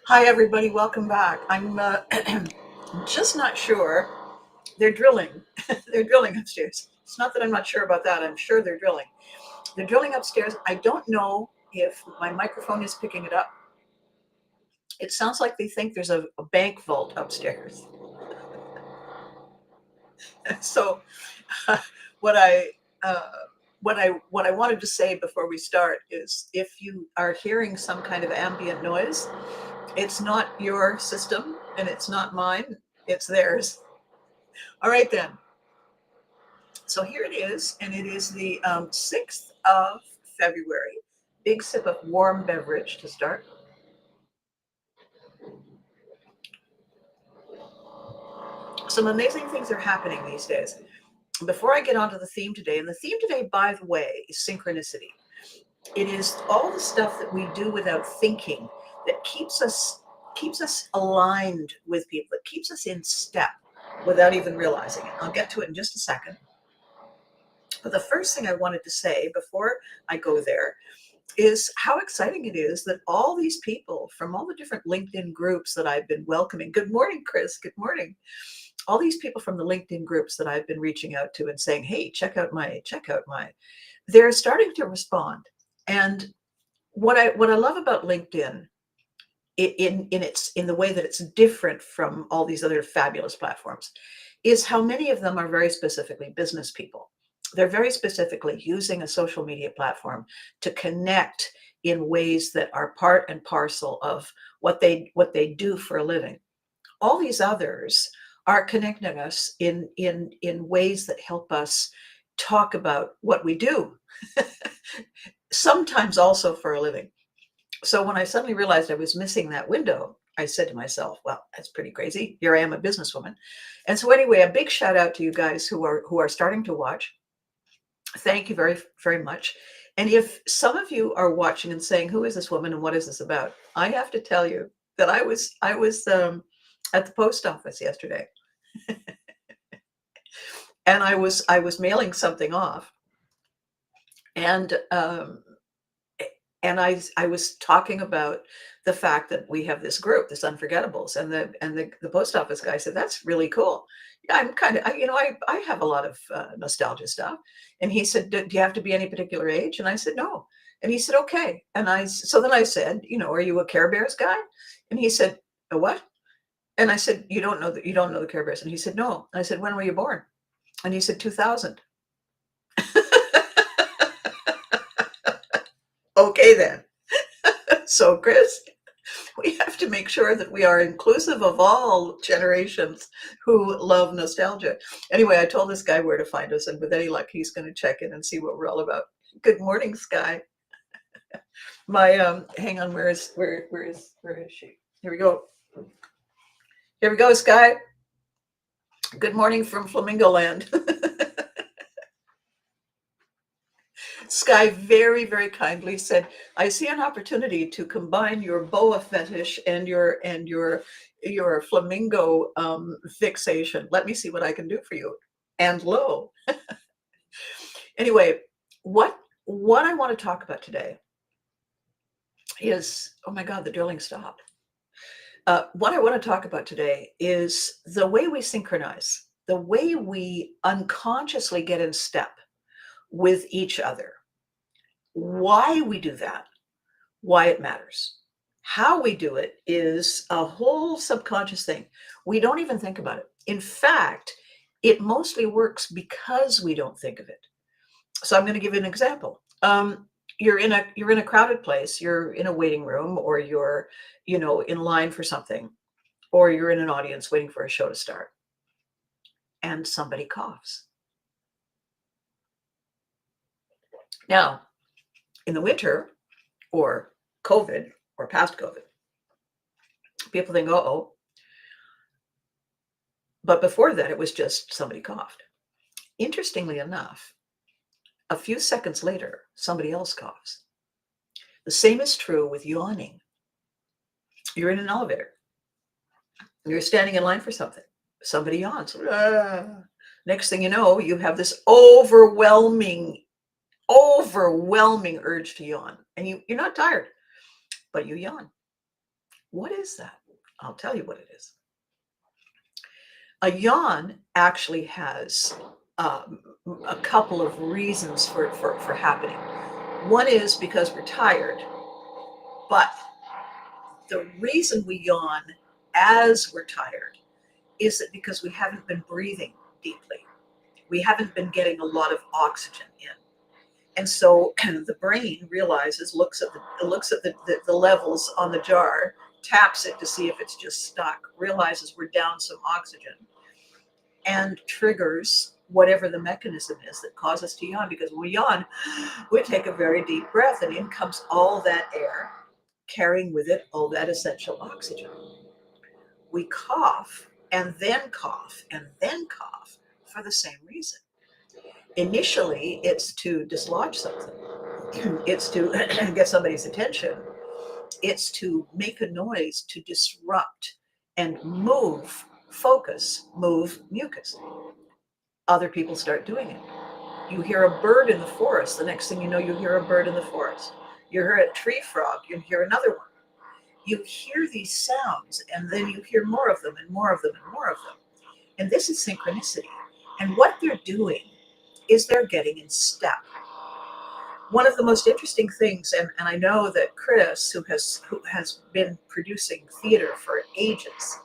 Hi, everybody. Welcome back. I'm just not sure. They're drilling. They're drilling upstairs. It's not that I'm not sure about that. I'm sure they're drilling. They're drilling upstairs. I don't know if my microphone is picking it up. It sounds like they think there's a bank vault upstairs. So, what I uh, what I wanted to say before we start is, if you are hearing some kind of ambient noise, it's not your system and it's not mine. It's theirs. All right then. So here it is, and it is the 6th of February. Big sip of warm beverage to start. Some amazing things are happening these days. Before I get onto the theme today, and the theme today, by the way, is synchronicity. It is all the stuff that we do without thinking that keeps us aligned with people, that keeps us in step without even realizing it. I'll get to it in just a second. But the first thing I wanted to say before I go there is how exciting it is that all these people from all the different LinkedIn groups that I've been welcoming. Good morning, Chris. Good morning. All these people from the LinkedIn groups that I've been reaching out to and saying, "Hey, check out my," they're starting to respond. And what I love about LinkedIn, in the way that it's different from all these other fabulous platforms, is how many of them are very specifically business people. They're very specifically using a social media platform to connect in ways that are part and parcel of what they do for a living. All these others are connecting us in ways that help us talk about what we do, sometimes also for a living. So when I suddenly realized I was missing that window, I said to myself, well, that's pretty crazy. Here I am, a businesswoman. And so anyway, a big shout out to you guys who are starting to watch. Thank you very, very much. And if some of you are watching and saying, who is this woman and what is this about? I have to tell you that I was at the post office yesterday, and I was mailing something off, and and I was talking about the fact that we have this group, this Unforgettables, and the post office guy said, "That's really cool." Yeah, I'm kind of, I have a lot of nostalgia stuff, and he said, "Do you have to be any particular age?" And I said, "No." And he said, "Okay." So then I said, "Are you a Care Bears guy?" And he said, "A what?" And I said, "You don't know the Care Bears?" And he said, "No." And I said, "When were you born?" And he said, 2000. Okay then. So Chris, we have to make sure that we are inclusive of all generations who love nostalgia. Anyway, I told this guy where to find us, and with any luck, he's going to check in and see what we're all about. Good morning, Sky. Hang on, where is she? Here we go. Here we go, Sky. Good morning from Flamingo Land. Sky very, very kindly said, "I see an opportunity to combine your boa fetish and your flamingo fixation. Let me see what I can do for you." And lo, anyway, what I want to talk about today is, oh my God, the drilling stopped. What I want to talk about today is the way we synchronize, the way we unconsciously get in step with each other, why we do that, why it matters. How we do it is a whole subconscious thing. We don't even think about it. In fact, it mostly works because we don't think of it. So I'm going to give you an example. You're in a crowded place. You're in a waiting room, or you're in line for something, or you're in an audience waiting for a show to start, and somebody coughs. Now, in the winter, or COVID, or past COVID, people think, oh, but before that, it was just somebody coughed. Interestingly enough, a few seconds later, somebody else coughs. The same is true with yawning. You're in an elevator. You're standing in line for something. Somebody yawns. Ah. Next thing you know, you have this overwhelming urge to yawn. And you're not tired, but you yawn. What is that? I'll tell you what it is. A yawn actually has um, a couple of reasons for happening. One is because we're tired, but the reason we yawn as we're tired is that because we haven't been breathing deeply. We haven't been getting a lot of oxygen in. And so the brain realizes, looks at the levels on the jar, taps it to see if it's just stuck, realizes we're down some oxygen, and triggers whatever the mechanism is that causes us to yawn. Because when we yawn, we take a very deep breath, and in comes all that air, carrying with it all that essential oxygen. We cough and then cough and then cough for the same reason. Initially, it's to dislodge something. It's to get somebody's attention. It's to make a noise to disrupt and move focus, move mucus. Other people start doing it. You hear a bird in the forest. The next thing you know, you hear a bird in the forest. You hear a tree frog. You hear another one. You hear these sounds, and then you hear more of them and more of them and more of them. And this is synchronicity. And what they're doing is they're getting in step. One of the most interesting things, and I know that Chris, who has been producing theater for ages,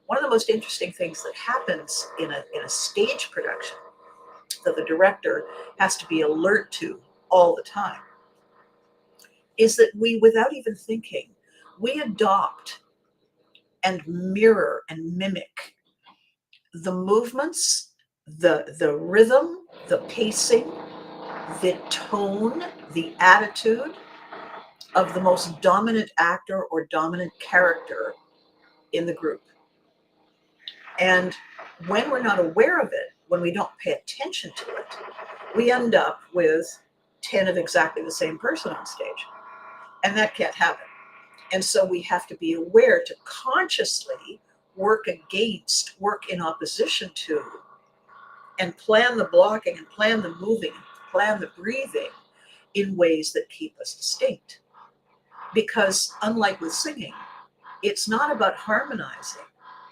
one of the most interesting things that happens in a stage production that the director has to be alert to all the time is that we, without even thinking, we adopt and mirror and mimic the movements, the rhythm, the pacing, the tone, the attitude of the most dominant actor or dominant character in the group. And when we're not aware of it, when we don't pay attention to it, we end up with 10 of exactly the same person on stage. And that can't happen. And so we have to be aware to consciously work against, work in opposition to, and plan the blocking and plan the moving, plan the breathing in ways that keep us distinct. Because unlike with singing, it's not about harmonizing,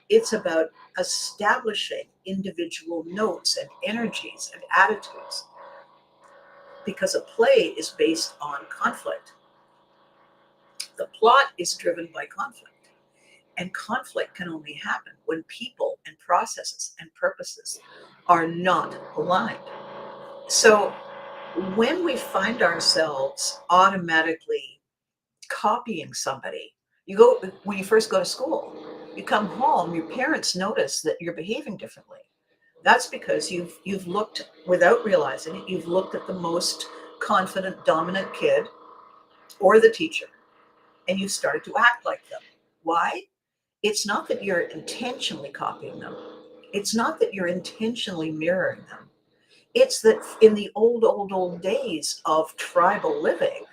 it's about establishing individual notes and energies and attitudes. Because a play is based on conflict. The plot is driven by conflict. And conflict can only happen when people and processes and purposes are not aligned. So when we find ourselves automatically copying somebody, when you first go to school, you come home, your parents notice that you're behaving differently. That's because you've looked, without realizing it, you've looked at the most confident, dominant kid or the teacher, and you've started to act like them. Why? It's not that you're intentionally copying them. It's not that you're intentionally mirroring them. It's that in the old days of tribal living,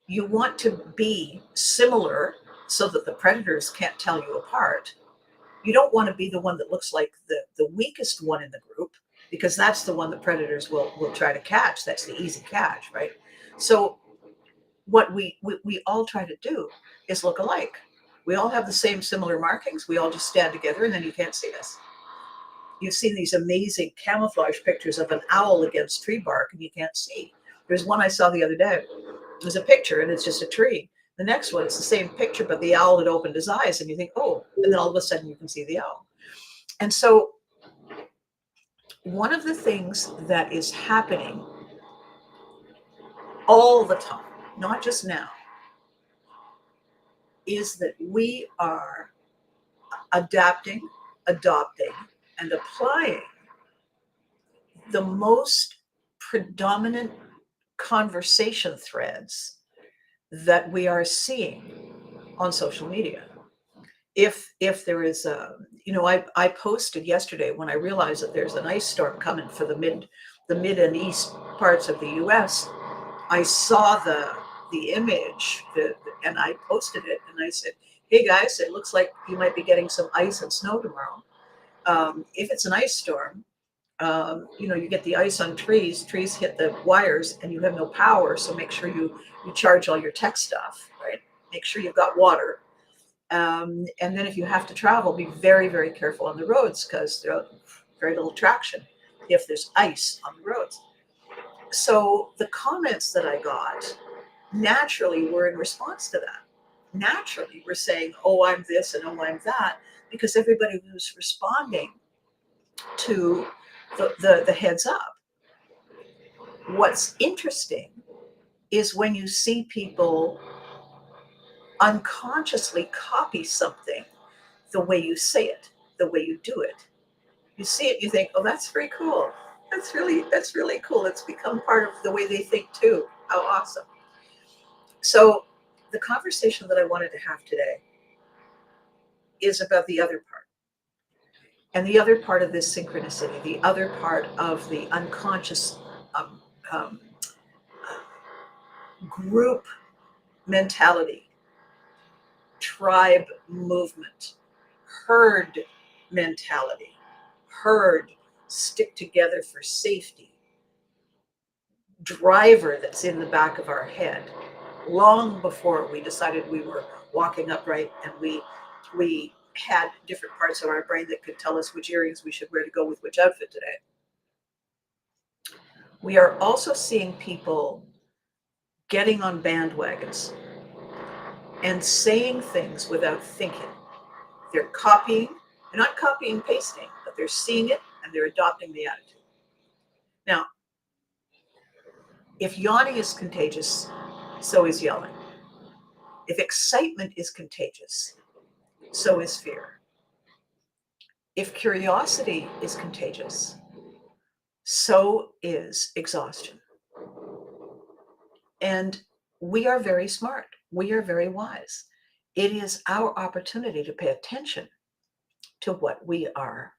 you want to be similar so that the predators can't tell you apart. You don't want to be the one that looks like the weakest one in the group, because that's the one the predators will try to catch. That's the easy catch, right? So what we all try to do is look alike. We all have the same similar markings. We all just stand together and then you can't see us. You've seen these amazing camouflage pictures of an owl against tree bark and you can't see. There's one I saw the other day. There's a picture and it's just a tree. The next one, it's the same picture, but the owl had opened his eyes and you think, oh, and then all of a sudden you can see the owl. And so one of the things that is happening all the time, not just now, is that we are adapting, adopting, and applying the most predominant conversation threads that we are seeing on social media. If there is I posted yesterday when I realized that there's an ice storm coming for the mid and east parts of the US. I saw the image and I posted it and I said, hey guys, it looks like you might be getting some ice and snow tomorrow. If it's an ice storm, you get the ice on trees hit the wires and you have no power. So make sure you charge all your tech stuff, right? Make sure you've got water. And then if you have to travel, be very, very careful on the roads because there's very little traction if there's ice on the roads. So the comments that I got naturally were in response to that. Naturally, we're saying, oh, I'm this and oh, I'm that, because everybody was responding to the heads up. What's interesting is when you see people unconsciously copy something, the way you say it, the way you do it. You see it, you think, oh, that's very cool. That's really cool. It's become part of the way they think too. How awesome. So the conversation that I wanted to have today is about the other part. And the other part of this synchronicity, the other part of the unconscious um, um, group mentality, tribe movement, herd mentality, herd, stick together for safety, driver that's in the back of our head long before we decided we were walking upright, and we had different parts of our brain that could tell us which earrings we should wear to go with which outfit today. We are also seeing people getting on bandwagons and saying things without thinking. They're copying, they're not copying and pasting, but they're seeing it and they're adopting the attitude. Now, if yawning is contagious, so is yelling. If excitement is contagious, so is fear. If curiosity is contagious, so is exhaustion. And we are very smart. We are very wise. It is our opportunity to pay attention to what we are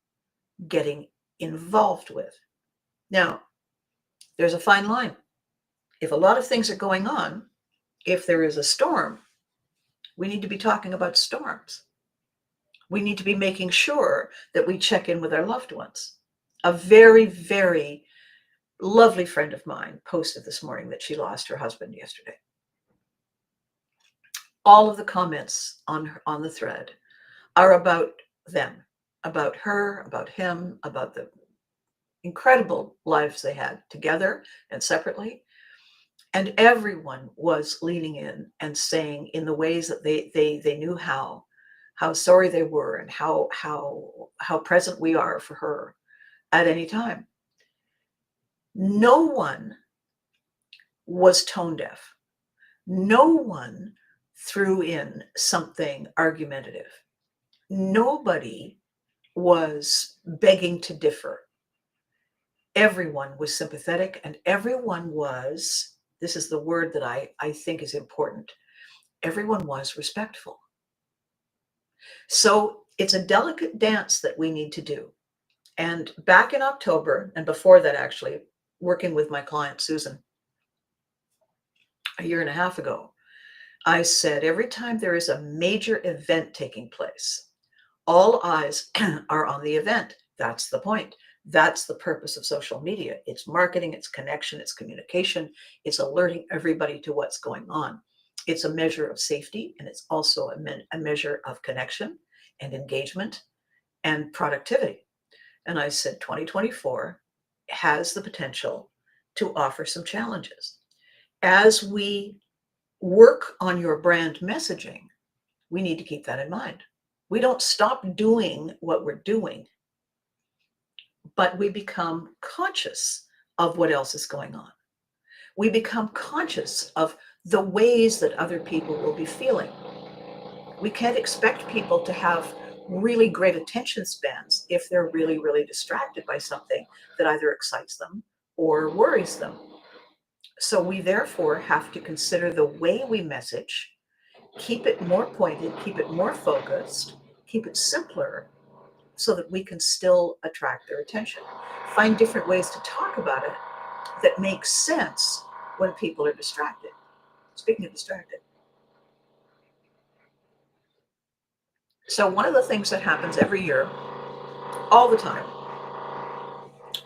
getting involved with. Now, there's a fine line. If a lot of things are going on, if there is a storm, we need to be talking about storms. We need to be making sure that we check in with our loved ones. A very, very lovely friend of mine posted this morning that she lost her husband yesterday. All of the comments on the thread are about them, about her, about him, about the incredible lives they had together and separately. And everyone was leaning in and saying in the ways that they knew how sorry they were and how present we are for her at any time. No one was tone deaf. No one threw in something argumentative. Nobody was begging to differ. Everyone was sympathetic, and everyone was, this is the word that I think is important, everyone was respectful. So it's a delicate dance that we need to do. And back in October, and before that actually, working with my client Susan a year and a half ago, I said every time there is a major event taking place, all eyes are on the event. That's the point. That's the purpose of social media. It's marketing, it's connection, it's communication, it's alerting everybody to what's going on. It's a measure of safety, and it's also a measure of connection and engagement and productivity. And I said 2024 has the potential to offer some challenges. As we work on your brand messaging, we need to keep that in mind. We don't stop doing what we're doing, but we become conscious of what else is going on. We become conscious of the ways that other people will be feeling. We can't expect people to have really great attention spans if they're really, really distracted by something that either excites them or worries them. So we therefore have to consider the way we message, keep it more pointed, keep it more focused, keep it simpler so that we can still attract their attention. Find different ways to talk about it that make sense when people are distracted. Speaking of distracted. So one of the things that happens every year, all the time,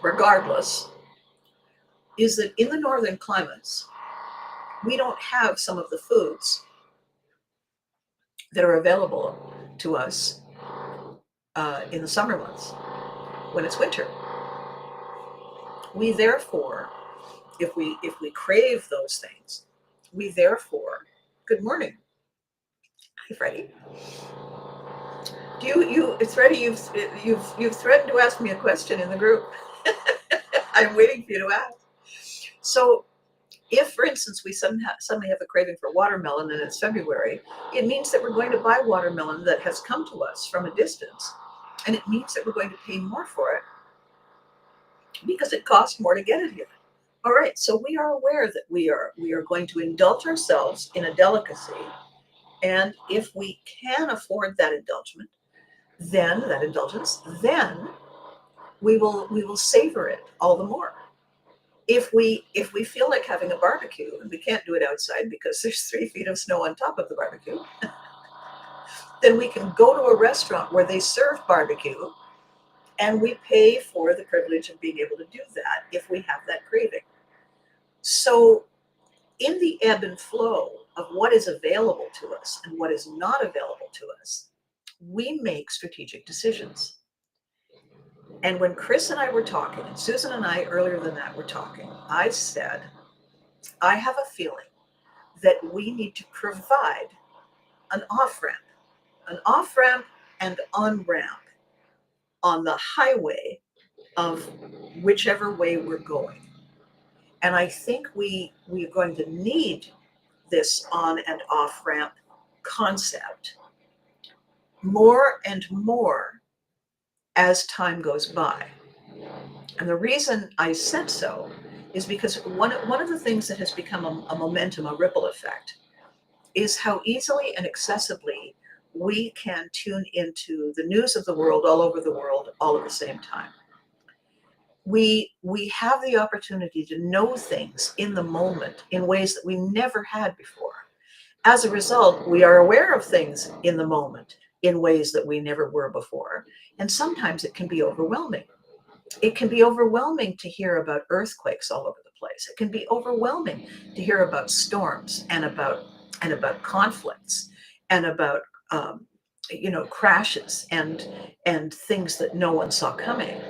regardless, is that in the northern climates, we don't have some of the foods that are available to us in the summer months when it's winter. We therefore, if we crave those things, we therefore, good morning. Hi, Freddie. Do it's Freddie, you've threatened to ask me a question in the group. I'm waiting for you to ask. So if, for instance, we suddenly have a craving for watermelon and it's February, it means that we're going to buy watermelon that has come to us from a distance. And it means that we're going to pay more for it because it costs more to get it here. All right, so we are aware that we are going to indulge ourselves in a delicacy. And if we can afford that indulgence, then we will savor it all the more. If we feel like having a barbecue and we can't do it outside because there's 3 feet of snow on top of the barbecue, then we can go to a restaurant where they serve barbecue and we pay for the privilege of being able to do that if we have that craving. So in the ebb and flow of what is available to us and what is not available to us, we make strategic decisions. And when Chris and I were talking, and Susan and I earlier than that were talking, I said, I have a feeling that we need to provide an off ramp and on ramp on the highway of whichever way we're going. And I think we're going to need this on and off ramp concept more and more as time goes by. And the reason I said so is because one of the things that has become a momentum, a ripple effect, is how easily and accessibly we can tune into the news of the world all over the world all at the same time. We have the opportunity to know things in the moment in ways that we never had before. As a result, we are aware of things in the moment in ways that we never were before. And sometimes it can be overwhelming. It can be overwhelming to hear about earthquakes all over the place. It can be overwhelming to hear about storms and about conflicts and about crashes and things that no one saw coming,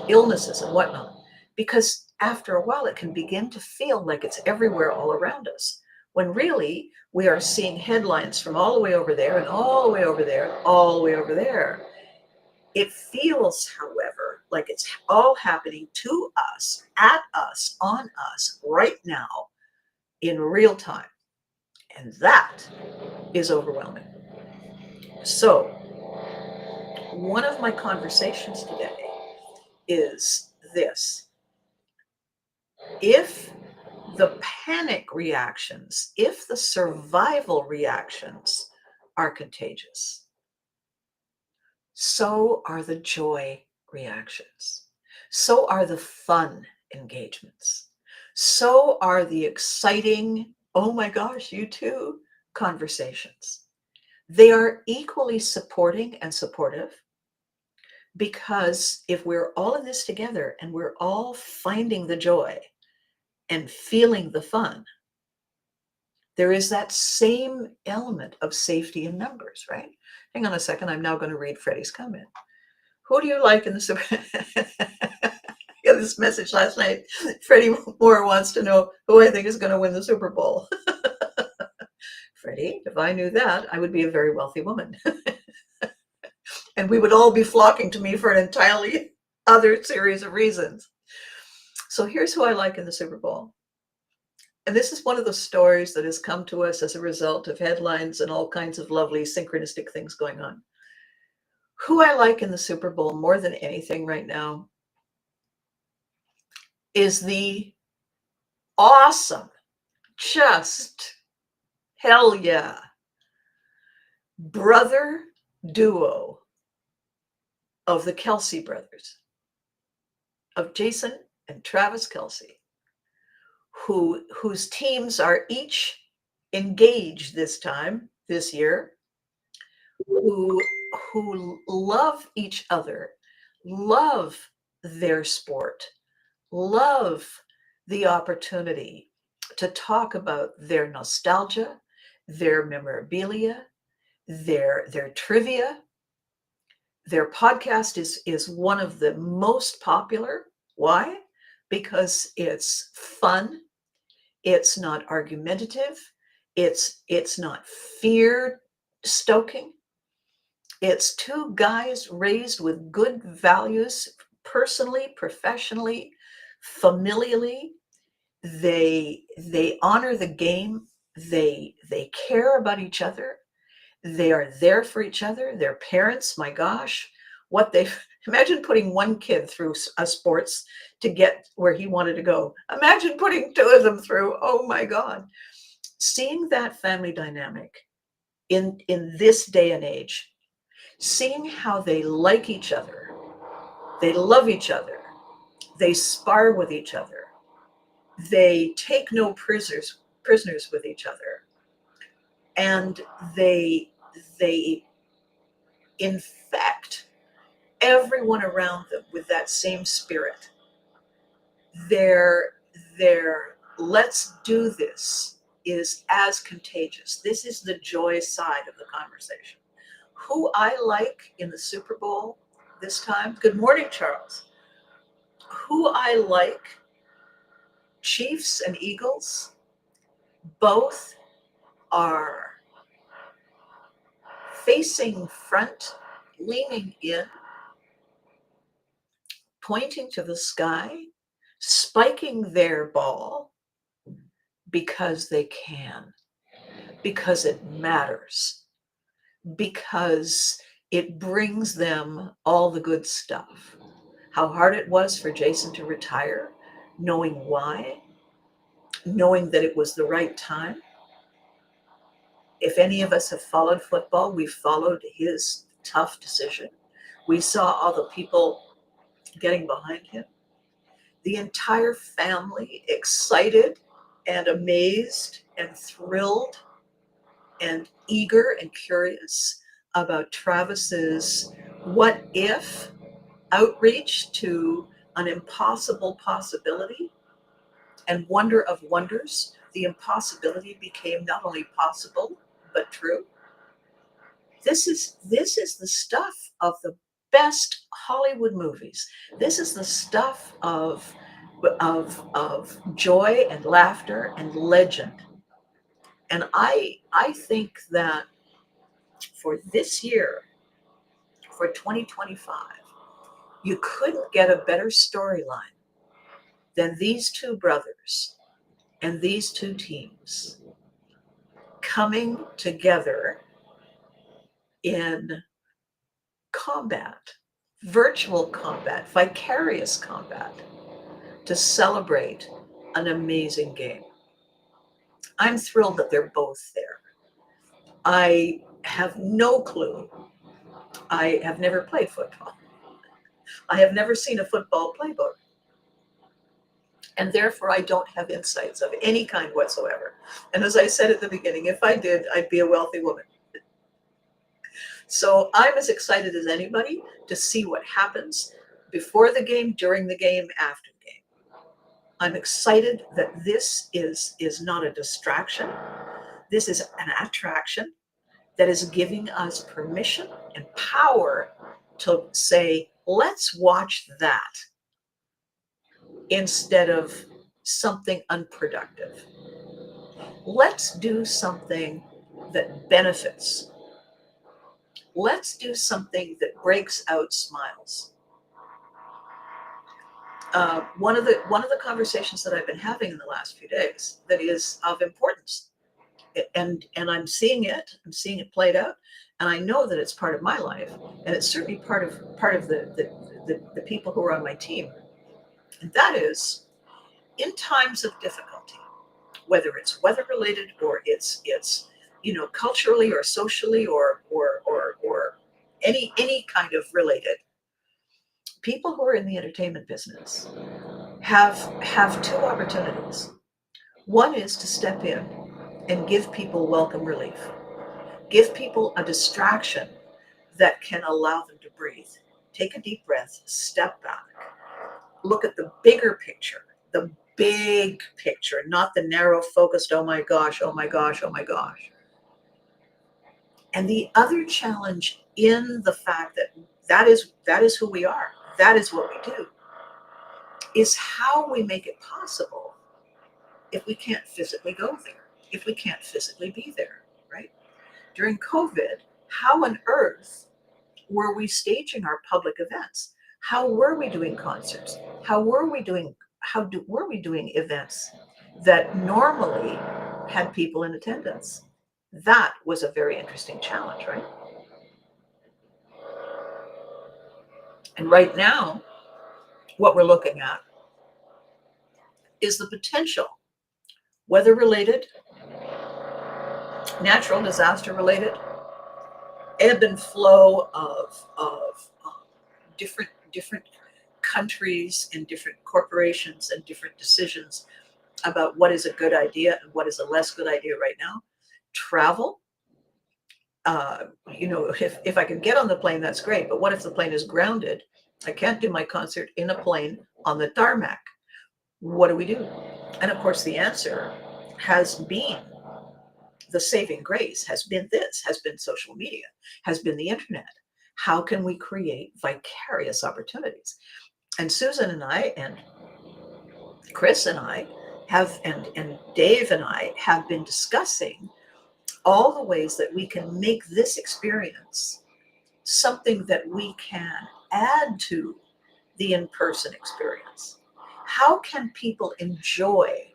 illnesses and whatnot. Because after a while, it can begin to feel like it's everywhere all around us, when really we are seeing headlines from all the way over there and all the way over there, all the way over there. It feels, however, like it's all happening to us, at us, on us, right now, in real time. And that is overwhelming. So, one of my conversations today is this. If the panic reactions, if the survival reactions are contagious, so are the joy reactions. So are the fun engagements. So are the exciting, oh my gosh, you too, conversations. They are equally supporting and supportive, because if we're all in this together and we're all finding the joy and feeling the fun, there is that same element of safety in numbers, right? Hang on a second. I'm now going to read Freddie's comment. Who do you like in the Super? Yeah, this message last night. Freddie Moore wants to know who I think is going to win the Super Bowl. Freddie, if I knew that, I would be a very wealthy woman. And we would all be flocking to me for an entirely other series of reasons. So here's who I like in the Super Bowl. And this is one of the stories that has come to us as a result of headlines and all kinds of lovely synchronistic things going on. Who I like in the Super Bowl more than anything right now is the awesome, just hell yeah, brother duo of the Kelsey brothers, of Jason and Travis Kelsey, whose teams are each engaged this year, who love each other, love their sport, love the opportunity to talk about their nostalgia, their memorabilia, their trivia. Their podcast is one of the most popular. Why? Because it's fun. It's not argumentative. It's not fear stoking. It's two guys raised with good values, personally, professionally, familially. They honor the game. They care about each other. They are there for each other. Their parents, my gosh, what they imagine putting one kid through a sports to get where he wanted to go. Imagine putting two of them through. Oh my God. Seeing that family dynamic in this day and age, seeing how they like each other, they love each other, they spar with each other, they take no prisoners with each other, and they infect everyone around them with that same spirit. Their let's do this is as contagious. This is the joy side of the conversation. Who I like in the Super Bowl this time, good morning, Charles. Who I like, Chiefs and Eagles, both are facing front, leaning in, pointing to the sky, spiking their ball because they can, because it matters, because it brings them all the good stuff. How hard it was for Jason to retire, knowing why, knowing that it was the right time. If any of us have followed football, we've followed his tough decision. We saw all the people getting behind him, the entire family excited and amazed and thrilled and eager and curious about Travis's what if outreach to an impossible possibility and wonder of wonders. The impossibility became not only possible, but true. This is the stuff of the best Hollywood movies. This is the stuff of joy and laughter and legend. And I think that for this year, for 2025, you couldn't get a better storyline than these two brothers and these two teams coming together in combat, virtual combat, vicarious combat, to celebrate an amazing game. I'm thrilled that they're both there. I have no clue. I have never played football. I have never seen a football playbook. And therefore, I don't have insights of any kind whatsoever. And as I said at the beginning, if I did, I'd be a wealthy woman. So I'm as excited as anybody to see what happens before the game, during the game, after the game. I'm excited that this is not a distraction. This is an attraction that is giving us permission and power to say, let's watch that instead of something unproductive. Let's do something that benefits. Let's do something that breaks out smiles. One of the conversations that I've been having in the last few days that is of importance, and I'm seeing it played out, and I know that it's part of my life, and it's certainly part of the people who are on my team, and that is in times of difficulty, whether it's weather related or it's culturally or socially or any kind of related. People who are in the entertainment business have two opportunities. One is to step in and give people welcome relief, give people a distraction that can allow them to breathe. Take a deep breath, step back, look at the big picture, not the narrow focused, oh my gosh, oh my gosh, oh my gosh. And the other challenge in the fact that that is who we are, that is what we do, is how we make it possible if we can't physically go there, if we can't physically be there, right? During COVID, how on earth were we staging our public events? How were we doing concerts? Were we doing events that normally had people in attendance? That was a very interesting challenge, right? And right now, what we're looking at is the potential, weather related, natural disaster related, ebb and flow of different countries and different corporations and different decisions about what is a good idea and what is a less good idea right now. Travel, if I can get on the plane, that's great. But what if the plane is grounded? I can't do my concert in a plane on the tarmac. What do we do? And of course, the answer has been, the saving grace has been social media, has been the internet. How can we create vicarious opportunities? And Susan and I and Chris and I have, and Dave and I have been discussing all the ways that we can make this experience something that we can add to the in-person experience. How can people enjoy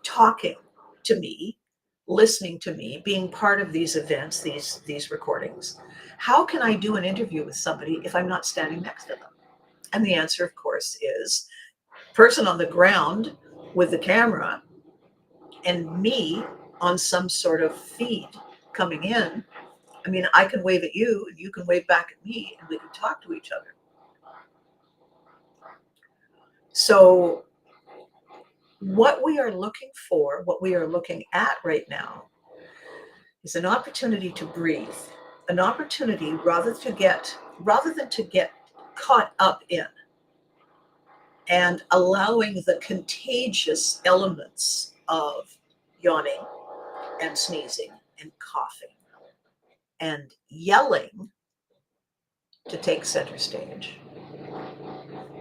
talking to me, listening to me, being part of these events, these recordings? How can I do an interview with somebody if I'm not standing next to them? And the answer, of course, is person on the ground with the camera and me on some sort of feed coming in. I mean, I can wave at you and you can wave back at me and we can talk to each other. So what we are looking for, what we are looking at right now, is an opportunity to breathe, an opportunity rather than to get caught up in and allowing the contagious elements of yawning and sneezing and coughing and yelling to take center stage.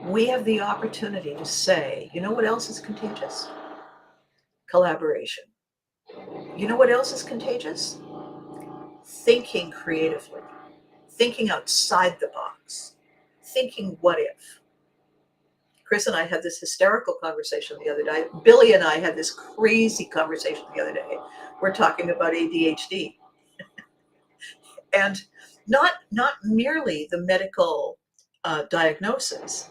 We have the opportunity to say, you know what else is contagious? Collaboration. You know what else is contagious? Thinking creatively, thinking outside the box, thinking what if. Chris and I had this hysterical conversation the other day. Billy and I had this crazy conversation the other day. We're talking about ADHD and not merely the medical diagnosis,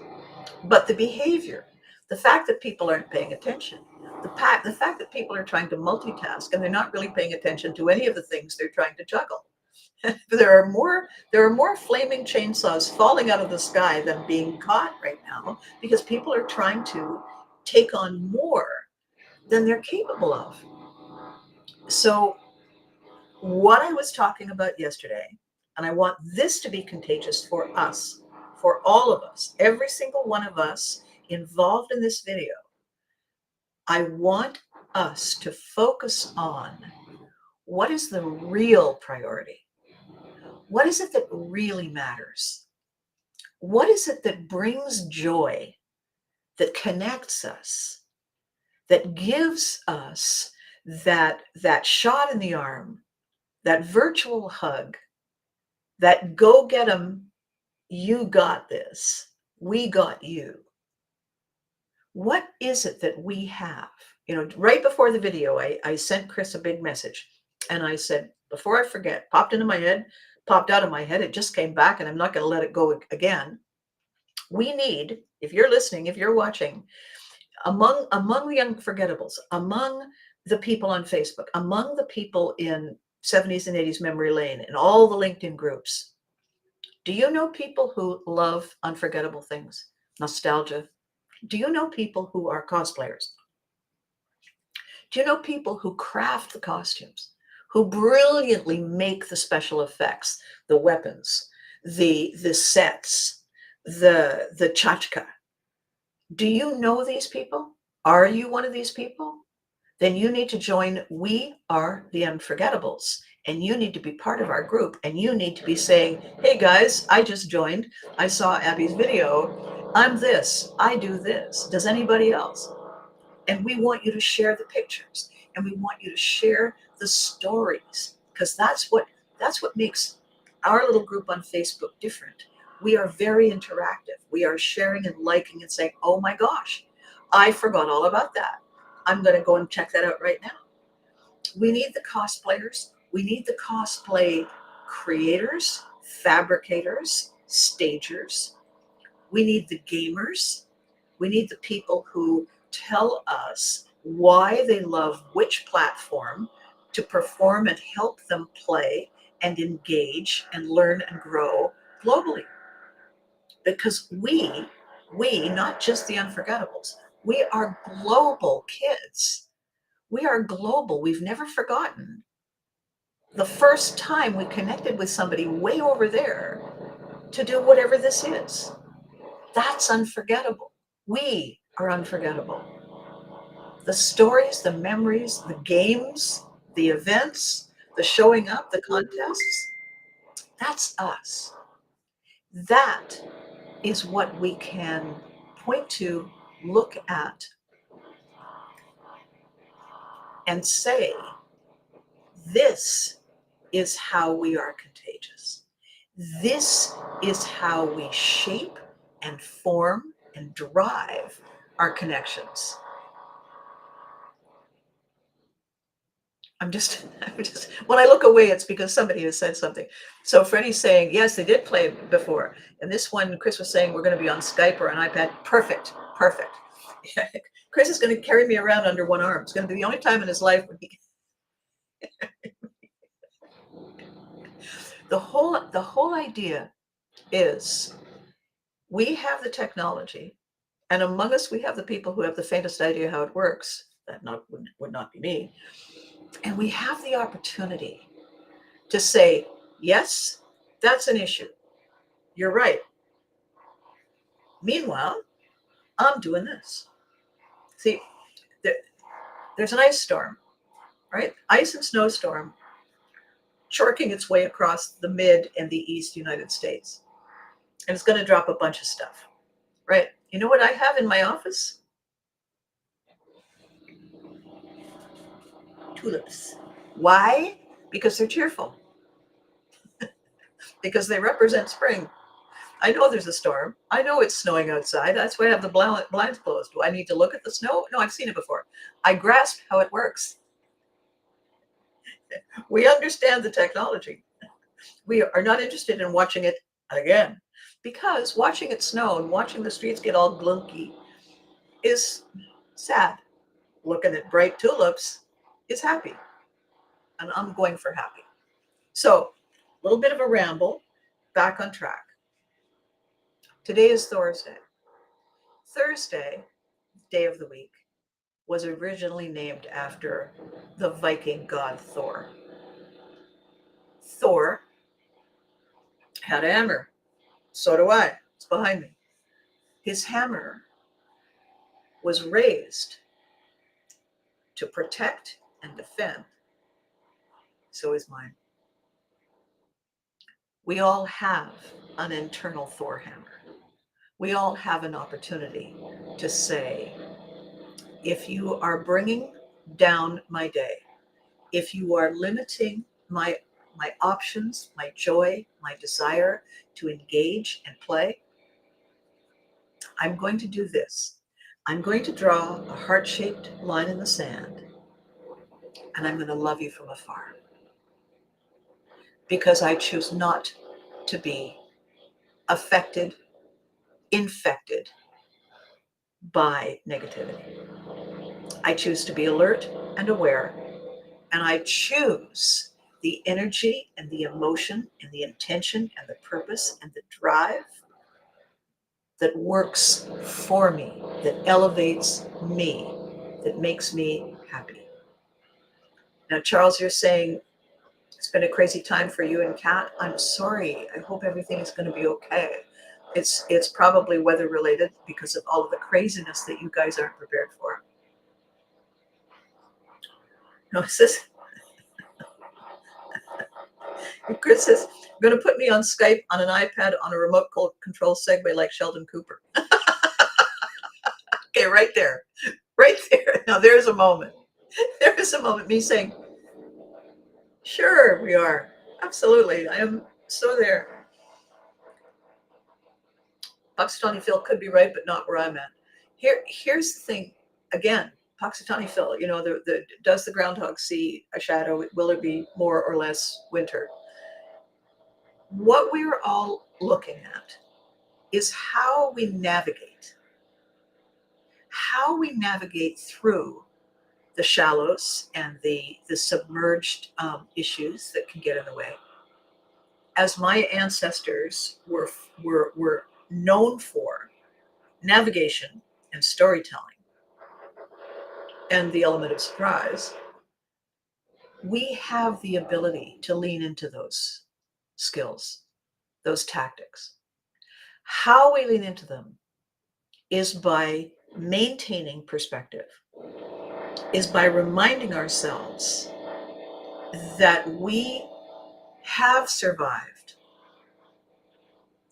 but the behavior, the fact that people aren't paying attention, the fact that people are trying to multitask and they're not really paying attention to any of the things they're trying to juggle. There are more flaming chainsaws falling out of the sky than being caught right now because people are trying to take on more than they're capable of. So what I was talking about yesterday, and I want this to be contagious for us, for all of us, every single one of us involved in this video. I want us to focus on what is the real priority. What is it that really matters? What is it that brings joy, that connects us, that gives us that shot in the arm, that virtual hug, that go get 'em, you got this, we got you. What is it that we have? Right before the video, I sent Chris a big message and I said, before I forget, popped out of my head, it just came back and I'm not going to let it go again. We need, if you're listening, if you're watching, among the unforgettables, among the people on Facebook, among the people in 70s and 80s memory lane and all the LinkedIn groups, do you know people who love unforgettable things, nostalgia? Do you know people who are cosplayers? Do you know people who craft the costumes, who brilliantly make the special effects, the weapons, the sets, the tchotchke? Do you know these people? Are you one of these people? Then you need to join We Are the Unforgettables and you need to be part of our group, and you need to be saying, hey guys, I just joined. I saw Abby's video. I'm this. I do this. Does anybody else? And we want you to share the pictures, and we want you to share the stories, because that's what makes our little group on Facebook different. We are very interactive. We are sharing and liking and saying, oh my gosh, I forgot all about that. I'm going to go and check that out right now. We need the cosplayers. We need the cosplay creators, fabricators, stagers. We need the gamers. We need the people who tell us why they love which platform to perform and help them play and engage and learn and grow globally. Because we, not just the unforgettables, we are global kids. We are global. We've never forgotten the first time we connected with somebody way over there to do whatever this is. That's unforgettable. We are unforgettable. The stories, the memories, the games, the events, the showing up, the contests, that's us. That is what we can point to, look at, and say, this is how we are contagious. This is how we shape and form and drive our connections. I'm just, when I look away, it's because somebody has said something. So Freddie's saying, yes, they did play before. And this one, Chris was saying, we're going to be on Skype or an iPad. Perfect, perfect. Chris is going to carry me around under one arm. It's going to be the only time in his life when he. The whole idea is we have the technology, and among us, we have the people who have the faintest idea how it works. That would not be me. And we have the opportunity to say, yes, that's an issue. You're right. Meanwhile, I'm doing this. See, there's an ice storm, right? Ice and snowstorm chorking its way across the mid and the east United States. And it's going to drop a bunch of stuff, right? You know what I have in my office? Tulips. Why? Because they're cheerful. Because they represent spring. I know there's a storm. I know it's snowing outside. That's why I have the blinds closed. Do I need to look at the snow? No, I've seen it before. I grasp how it works. We understand the technology. We are not interested in watching it again, because watching it snow and watching the streets get all glunky is sad. Looking at bright tulips is happy. And I'm going for happy. So, a little bit of a ramble, back on track. Today is Thursday. Thursday, day of the week, was originally named after the Viking god Thor. Thor had a hammer. So do I. It's behind me. His hammer was raised to protect and defend. So is mine. We all have an internal Thor hammer. We all have an opportunity to say, if you are bringing down my day, if you are limiting my options, my joy, my desire to engage and play, I'm going to do this. I'm going to draw a heart-shaped line in the sand, and I'm going to love you from afar, because I choose not to be affected, infected by negativity. I choose to be alert and aware, and I choose the energy and the emotion and the intention and the purpose and the drive that works for me, that elevates me, that makes me happy. Now, Charles, you're saying it's been a crazy time for you and Kat. I'm sorry. I hope everything is going to be okay. It's probably weather related because of all of the craziness that you guys aren't prepared for. No, Chris says, "I'm going to put me on Skype on an iPad on a remote control Segway like Sheldon Cooper." Okay, right there. Right there. Now there's a moment. There is a moment, me saying, sure, we are. Absolutely. I am so there. Puxatawny Phil could be right, but not where I'm at. Here's the thing. Again, Puxatawny Phil, does the groundhog see a shadow? Will it be more or less winter? What we're all looking at is how we navigate through the shallows and the submerged issues that can get in the way. As my ancestors were known for, navigation and storytelling and the element of surprise, we have the ability to lean into those skills, those tactics. How we lean into them is by maintaining perspective, is by reminding ourselves that we have survived.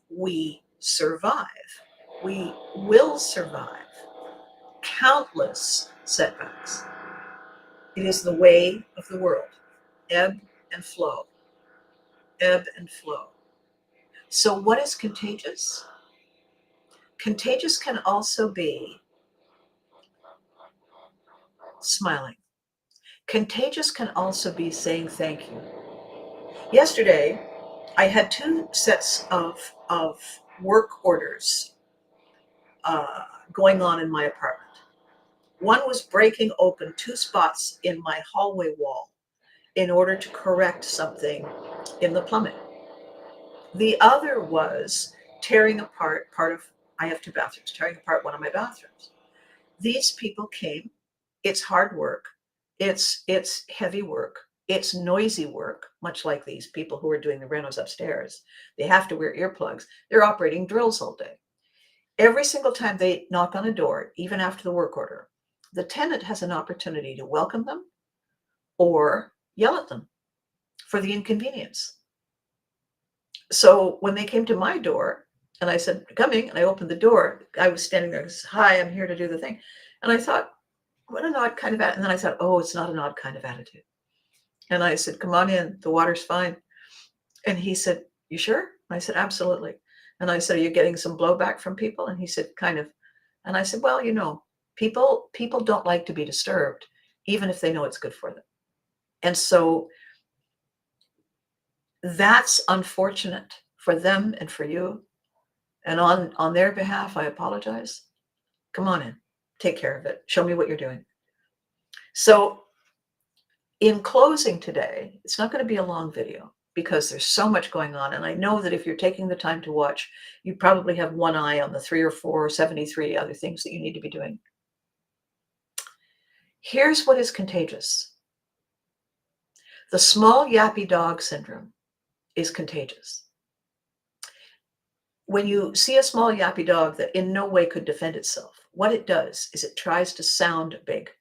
We survive. We will survive countless setbacks. It is the way of the world. Ebb and flow. Ebb and flow. So what is contagious? Contagious can also be smiling. Contagious can also be saying thank you. Yesterday, I had two sets of work orders going on in my apartment. One was breaking open two spots in my hallway wall in order to correct something in the plumbing. The other was tearing apart I have two bathrooms, tearing apart one of my bathrooms. These people came. It's hard work. It's heavy work. It's noisy work, much like these people who are doing the renos upstairs. They have to wear earplugs. They're operating drills all day. Every single time they knock on a door, even after the work order, the tenant has an opportunity to welcome them or yell at them for the inconvenience. So when they came to my door and I said, coming, and I opened the door, I was standing there and said, hi, I'm here to do the thing. And I thought, what an odd kind of attitude. And then I thought, oh, it's not an odd kind of attitude. And I said, come on in, the water's fine. And he said, you sure? I said, absolutely. And I said, are you getting some blowback from people? And he said, kind of. And I said, well, people don't like to be disturbed, even if they know it's good for them. And so that's unfortunate for them and for you. And on their behalf, I apologize. Come on in, take care of it. Show me what you're doing. So in closing today, it's not going to be a long video because there's so much going on. And I know that if you're taking the time to watch, you probably have one eye on the 3 or 4 or 73 other things that you need to be doing. Here's what is contagious. The small yappy dog syndrome is contagious. When you see a small yappy dog that in no way could defend itself, what it does is it tries to sound big.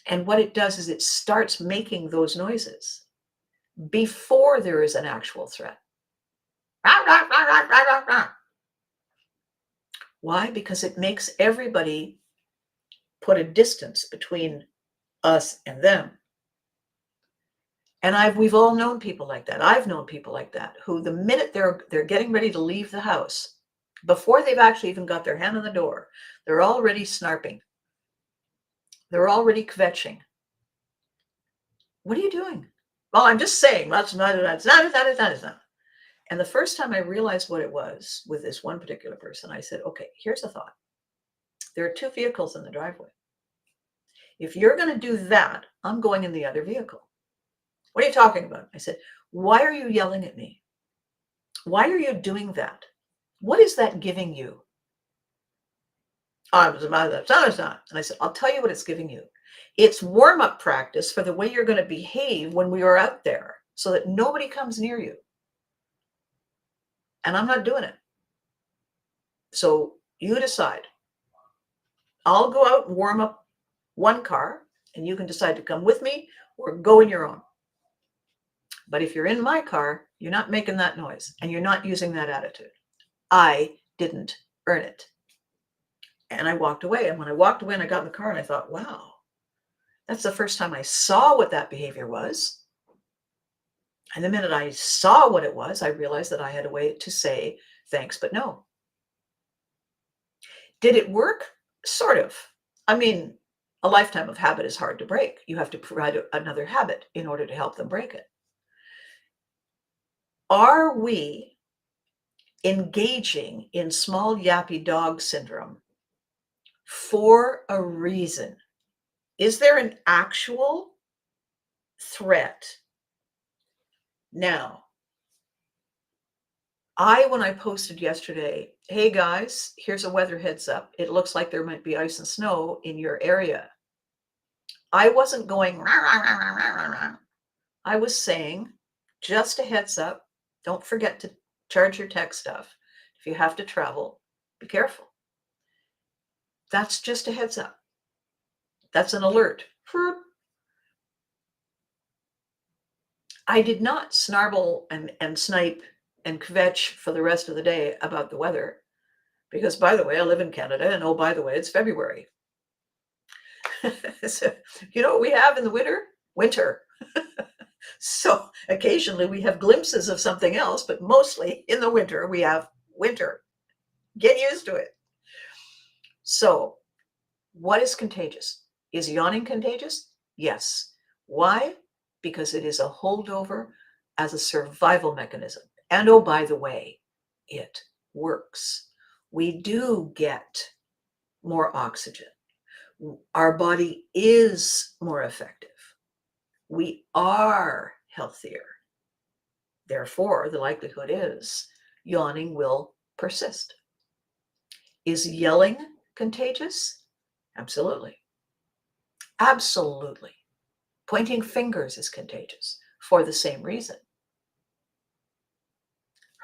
And what it does is it starts making those noises before there is an actual threat. Why? Because it makes everybody put a distance between us and them. And we've all known people like that. I've known people like that who the minute they're getting ready to leave the house, before they've actually even got their hand on the door, they're already snarping. They're already kvetching. What are you doing? Well, I'm just saying, that's not. And the first time I realized what it was with this one particular person, I said, okay, here's a thought. There are 2 vehicles in the driveway. If you're going to do that, I'm going in the other vehicle. What are you talking about? I said, why are you yelling at me? Why are you doing that? What is that giving you? And I said, I'll tell you what it's giving you. It's warm-up practice for the way you're going to behave when we are out there so that nobody comes near you. And I'm not doing it. So you decide. I'll go out and warm up one car, and you can decide to come with me or go in your own. But if you're in my car, you're not making that noise and you're not using that attitude. I didn't earn it. And I walked away. And when I walked away and I got in the car and I thought, wow, that's the first time I saw what that behavior was. And the minute I saw what it was, I realized that I had a way to say thanks, but no. Did it work? Sort of. I mean, a lifetime of habit is hard to break. You have to provide another habit in order to help them break it. Are we engaging in small yappy dog syndrome for a reason? Is there an actual threat? Now, when I posted yesterday, hey guys, here's a weather heads up. It looks like there might be ice and snow in your area. I wasn't going, rah, rah, rah, rah, rah, rah. I was saying, just a heads up. Don't forget to charge your tech stuff. If you have to travel, be careful. That's just a heads up. That's an alert. I did not snarble and snipe and kvetch for the rest of the day about the weather. Because, by the way, I live in Canada, and oh, by the way, it's February. So, you know what we have in the winter? Winter. So occasionally we have glimpses of something else, but mostly in the winter we have winter. Get used to it. So, what is contagious? Is yawning contagious? Yes. Why? Because it is a holdover as a survival mechanism. And oh, by the way, it works. We do get more oxygen. Our body is more effective. We are healthier. Therefore, the likelihood is yawning will persist. Is yelling contagious? Absolutely. Absolutely. Pointing fingers is contagious for the same reason.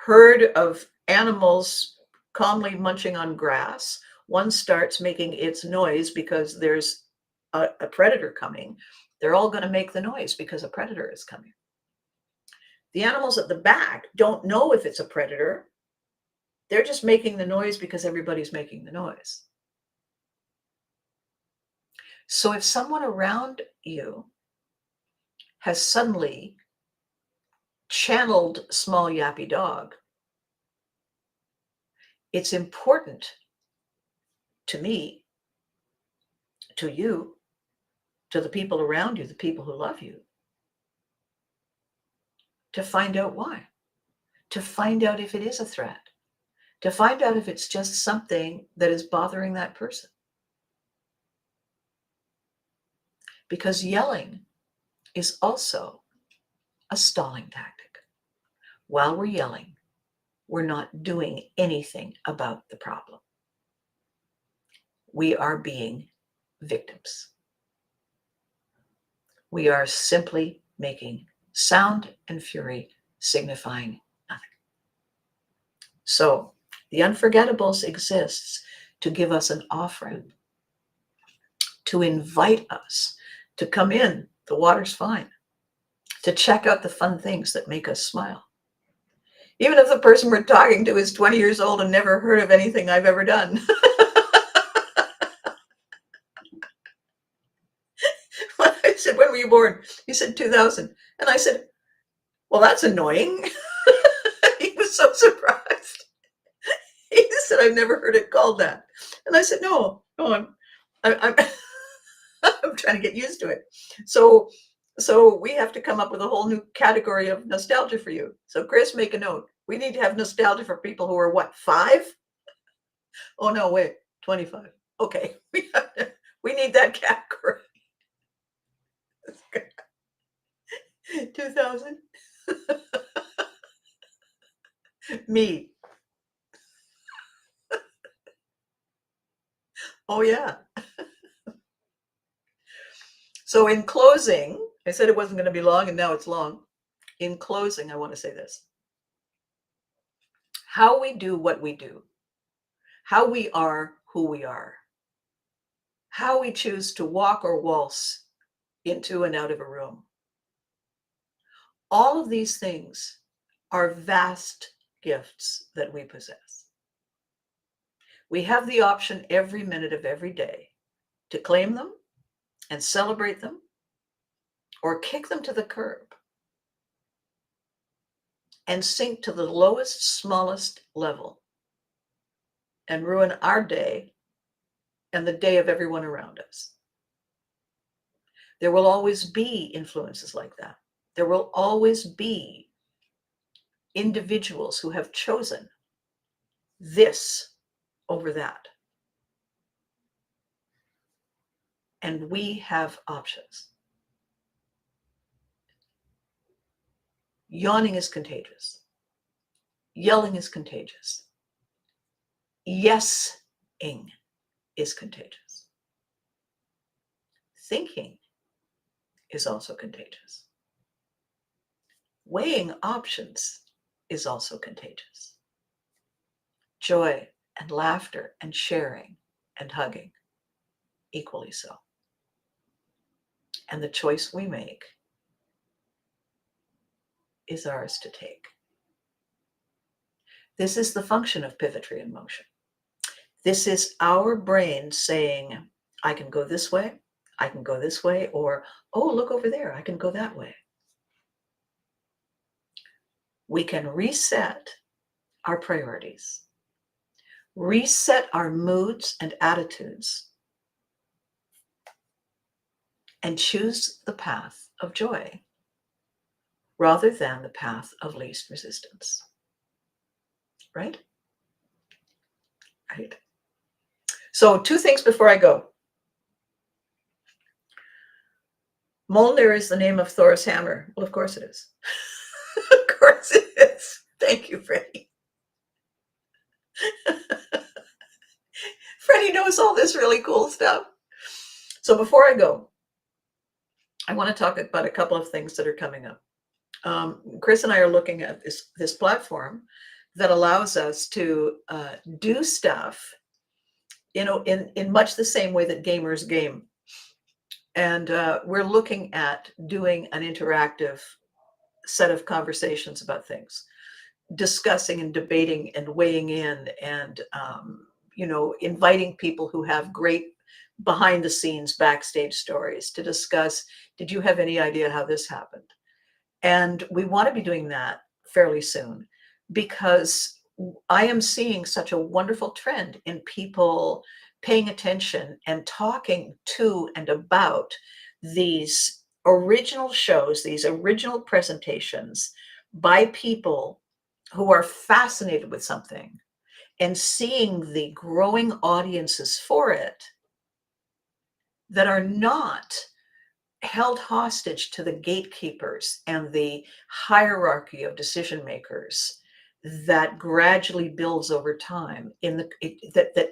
Herd of animals calmly munching on grass. One starts making its noise because there's a predator coming. They're all going to make the noise because a predator is coming. The animals at the back don't know if it's a predator. They're just making the noise because everybody's making the noise. So if someone around you has suddenly channeled small yappy dog, it's important to me, to you, to the people around you, the people who love you, to find out why, to find out if it is a threat, to find out if it's just something that is bothering that person. Because yelling is also a stalling tactic. While we're yelling, we're not doing anything about the problem. We are being victims. We are simply making sound and fury signifying nothing. So the unforgettables exists to give us an off-ramp, to invite us to come in, the water's fine, to check out the fun things that make us smile. Even if the person we're talking to is 20 years old and never heard of anything I've ever done. I said, when were you born? He said, 2000. And I said, well, that's annoying. He was so surprised. He said, I've never heard it called that. And I said, no, I'm I'm trying to get used to it. So we have to come up with a whole new category of nostalgia for you. So Chris, make a note. We need to have nostalgia for people who are what, 5? Oh no, wait, 25. Okay, we need that category. 2000. Me. Oh yeah. So in closing, I said it wasn't going to be long and now it's long. In closing, I want to say this. How we do what we do, how we are who we are, how we choose to walk or waltz into and out of a room, All of these things are vast gifts that we possess. We have the option every minute of every day to claim them and celebrate them, or kick them to the curb and sink to the lowest, smallest level and ruin our day and the day of everyone around us. There will always be influences like that. There will always be individuals who have chosen this over that. And we have options. Yawning is contagious. Yelling is contagious. Yes-ing is contagious. Thinking is also contagious. Weighing options is also contagious. Joy and laughter and sharing and hugging, equally so. And the choice we make is ours to take. This is the function of pivotry in motion. This is our brain saying, I can go this way, I can go this way, or, oh, look over there, I can go that way. We can reset our priorities, reset our moods and attitudes, and choose the path of joy rather than the path of least resistance. Right? Right. So 2 things before I go. Mjolnir is the name of Thor's hammer. Well, of course it is. Of course it is. Thank you, Freddie. Freddie knows all this really cool stuff. So before I go, I want to talk about a couple of things that are coming up. Chris and I are looking at this platform that allows us to do stuff, in much the same way that gamers game. And we're looking at doing an interactive set of conversations about things, discussing and debating and weighing in and, inviting people who have great behind the scenes backstage stories to discuss, did you have any idea how this happened? And we want to be doing that fairly soon because I am seeing such a wonderful trend in people paying attention and talking to and about these original shows, these original presentations by people who are fascinated with something and seeing the growing audiences for it that are not held hostage to the gatekeepers and the hierarchy of decision makers that gradually builds over time that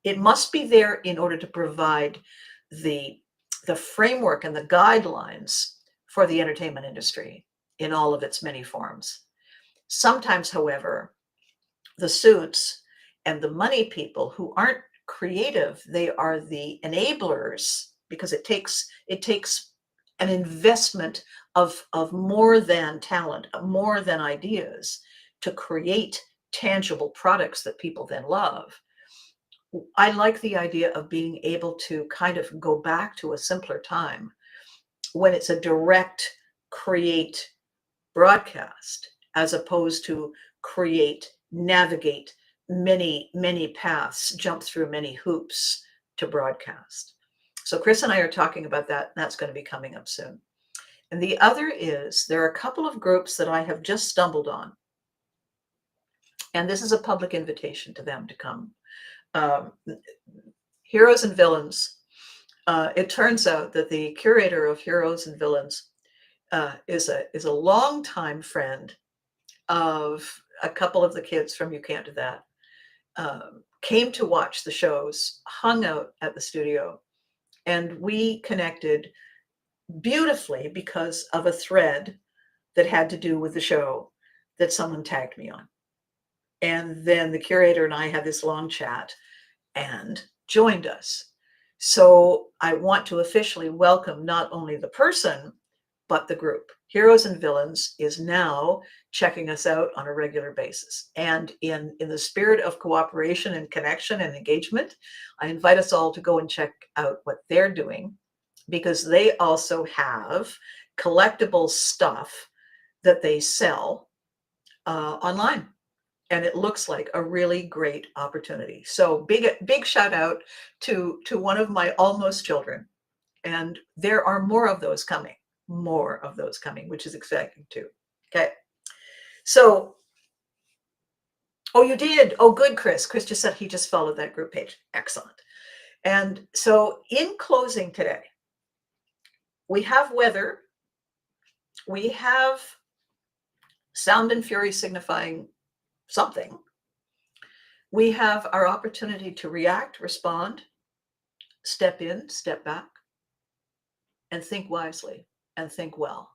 it must be there in order to provide the framework and the guidelines for the entertainment industry in all of its many forms. Sometimes, however, the suits and the money people who aren't creative, they are the enablers, because it takes an investment of more than talent, more than ideas to create tangible products that people then love. I like the idea of being able to kind of go back to a simpler time when it's a direct create broadcast as opposed to create, navigate many paths, jump through many hoops to broadcast. So Chris and I are talking about that. And that's going to be coming up soon. And the other is there are a couple of groups that I have just stumbled on. And this is a public invitation to them to come. Heroes and Villains. It turns out that the curator of Heroes and Villains is a longtime friend of a couple of the kids from You Can't Do That. Came to watch the shows, hung out at the studio, and we connected beautifully because of a thread that had to do with the show that someone tagged me on. And then the curator and I had this long chat and joined us. So I want to officially welcome not only the person, but the group. Heroes and Villains is now checking us out on a regular basis. And in the spirit of cooperation and connection and engagement, I invite us all to go and check out what they're doing, because they also have collectible stuff that they sell online. And it looks like a really great opportunity. So big shout out to one of my almost children. And there are more of those coming, which is exciting too. Okay. So, oh, you did. Oh, good, Chris. Chris just said he just followed that group page. Excellent. And so in closing today, we have weather, we have sound and fury signifying something. We have our opportunity to react, respond, step in, step back, and think wisely and think well.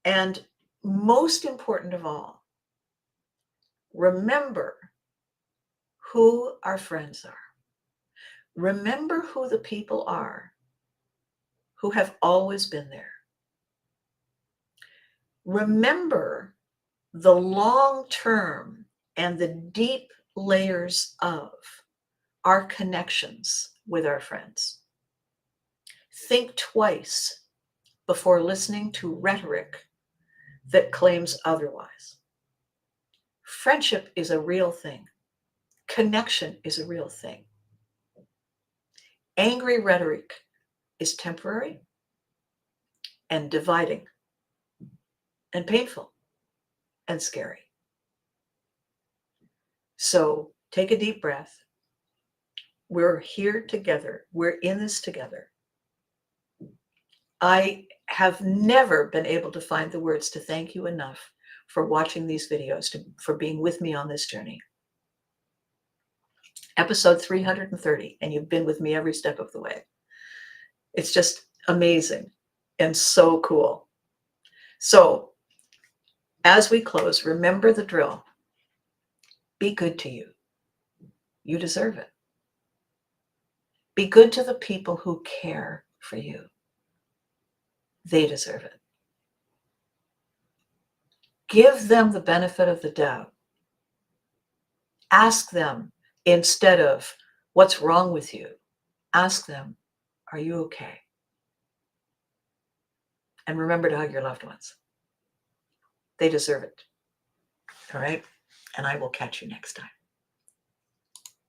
And most important of all, remember who our friends are. Remember who the people are who have always been there. Remember the long term and the deep layers of our connections with our friends. Think twice before listening to rhetoric that claims otherwise. Friendship is a real thing. Connection is a real thing. Angry rhetoric is temporary and dividing and painful and scary. So take a deep breath. We're here together. We're in this together. I have never been able to find the words to thank you enough for watching these videos, for being with me on this journey. Episode 330, and you've been with me every step of the way. It's just amazing and so cool. So as we close, remember the drill. Be good to you. You deserve it. Be good to the people who care for you. They deserve it. Give them the benefit of the doubt. Ask them, instead of what's wrong with you, ask them, are you okay? And remember to hug your loved ones. They deserve it. All right? And I will catch you next time.